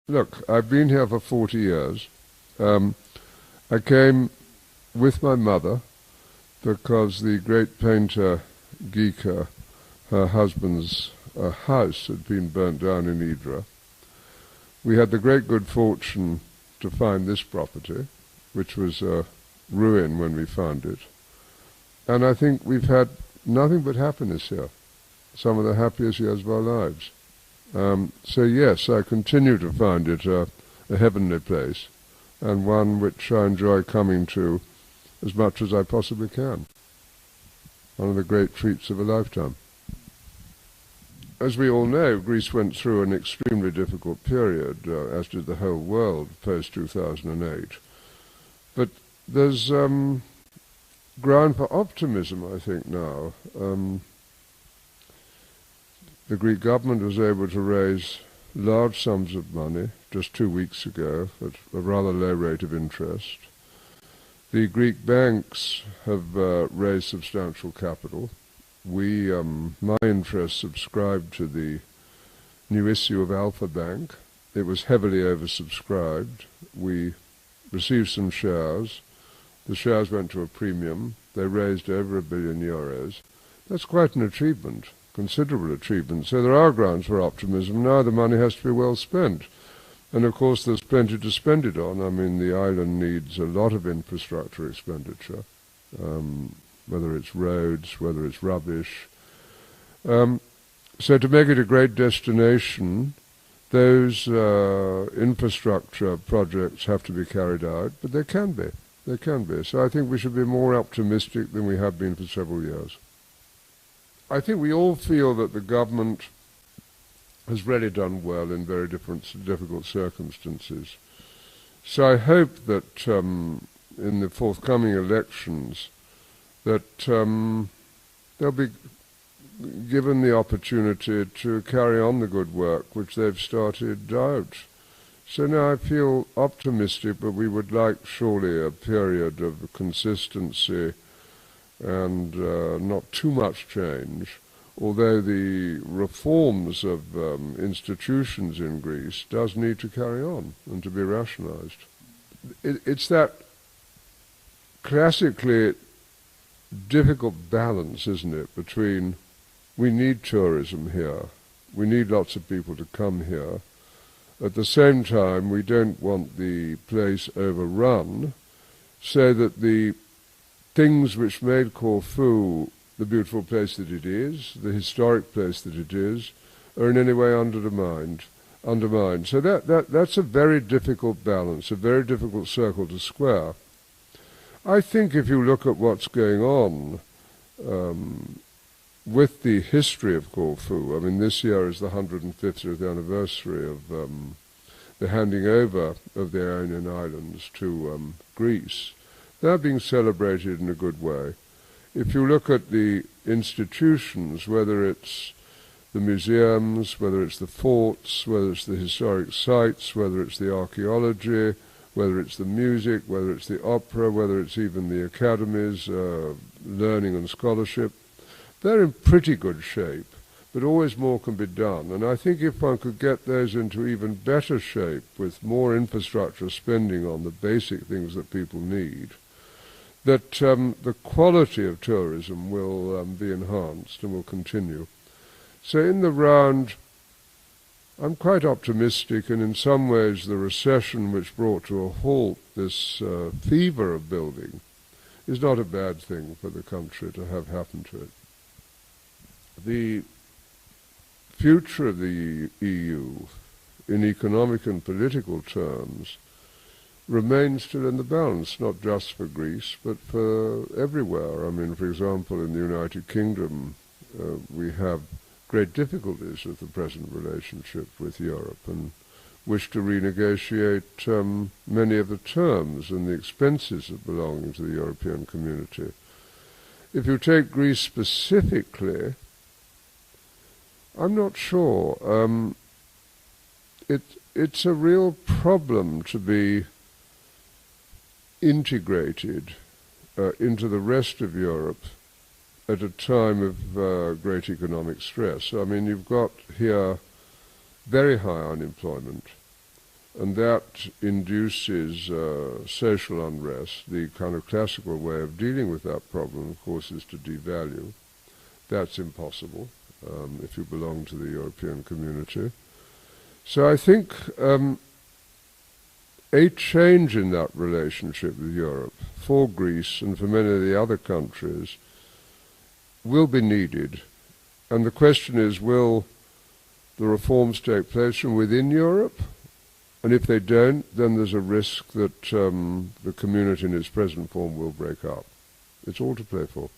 Look, I've been here for 40 years. I came with my mother because the great painter Gika, her husband's house had been burnt down in Idra. We had the great good fortune to find this property, which was a ruin when we found it. And I think we've had nothing but happiness here, some of the happiest years of our lives. So yes, I continue to find it a heavenly place, and one which I enjoy coming to as much as I possibly can. One of the great treats of a lifetime. As we all know, Greece went through an extremely difficult period, as did the whole world, post-2008. But there's ground for optimism, I think, now. The Greek government was able to raise large sums of money just 2 weeks ago at a rather low rate of interest. The Greek banks have raised substantial capital. We, my interest, subscribed to the new issue of Alpha Bank. It was heavily oversubscribed. We received some shares. The shares went to a premium. They raised over €1 billion. That's quite an achievement. Considerable achievement. So there are grounds for optimism. Now the money has to be well spent. And of course there's plenty to spend it on. I mean, the island needs a lot of infrastructure expenditure, whether it's roads, whether it's rubbish. So to make it a great destination, those infrastructure projects have to be carried out, but they can be. They can be. So I think we should be more optimistic than we have been for several years. I think we all feel that the government has really done well in very difficult circumstances. So I hope that in the forthcoming elections that they'll be given the opportunity to carry on the good work which they've started out. So now I feel optimistic, but we would like surely a period of consistency and not too much change, although the reforms of institutions in Greece does need to carry on and to be rationalized. It's that classically difficult balance, isn't it, between we need tourism here, we need lots of people to come here, at the same time we don't want the place overrun, so that the things which made Corfu the beautiful place that it is, the historic place that it is, are in any way undermined. So that's a very difficult balance, a very difficult circle to square. I think if you look at what's going on with the history of Corfu, I mean, this year is the 150th anniversary of the handing over of the Ionian Islands to Greece. They're being celebrated in a good way. If you look at the institutions, whether it's the museums, whether it's the forts, whether it's the historic sites, whether it's the archaeology, whether it's the music, whether it's the opera, whether it's even the academies, learning and scholarship, they're in pretty good shape, but always more can be done. And I think if one could get those into even better shape with more infrastructure spending on the basic things that people need, that the quality of tourism will be enhanced and will continue. So in the round, I'm quite optimistic, and in some ways the recession which brought to a halt this fever of building is not a bad thing for the country to have happened to it. The future of the EU in economic and political terms remains still in the balance, not just for Greece, but for everywhere. I mean, for example, in the United Kingdom, we have great difficulties with the present relationship with Europe and wish to renegotiate many of the terms and the expenses of belonging to the European community. If you take Greece specifically, I'm not sure. It's a real problem to be integrated into the rest of Europe at a time of great economic stress. I mean, you've got here very high unemployment, and that induces social unrest. The kind of classical way of dealing with that problem, of course, is to devalue. That's impossible if you belong to the European community. So I think a change in that relationship with Europe for Greece and for many of the other countries will be needed. And the question is, will the reforms take place from within Europe? And if they don't, then there's a risk that the community in its present form will break up. It's all to play for.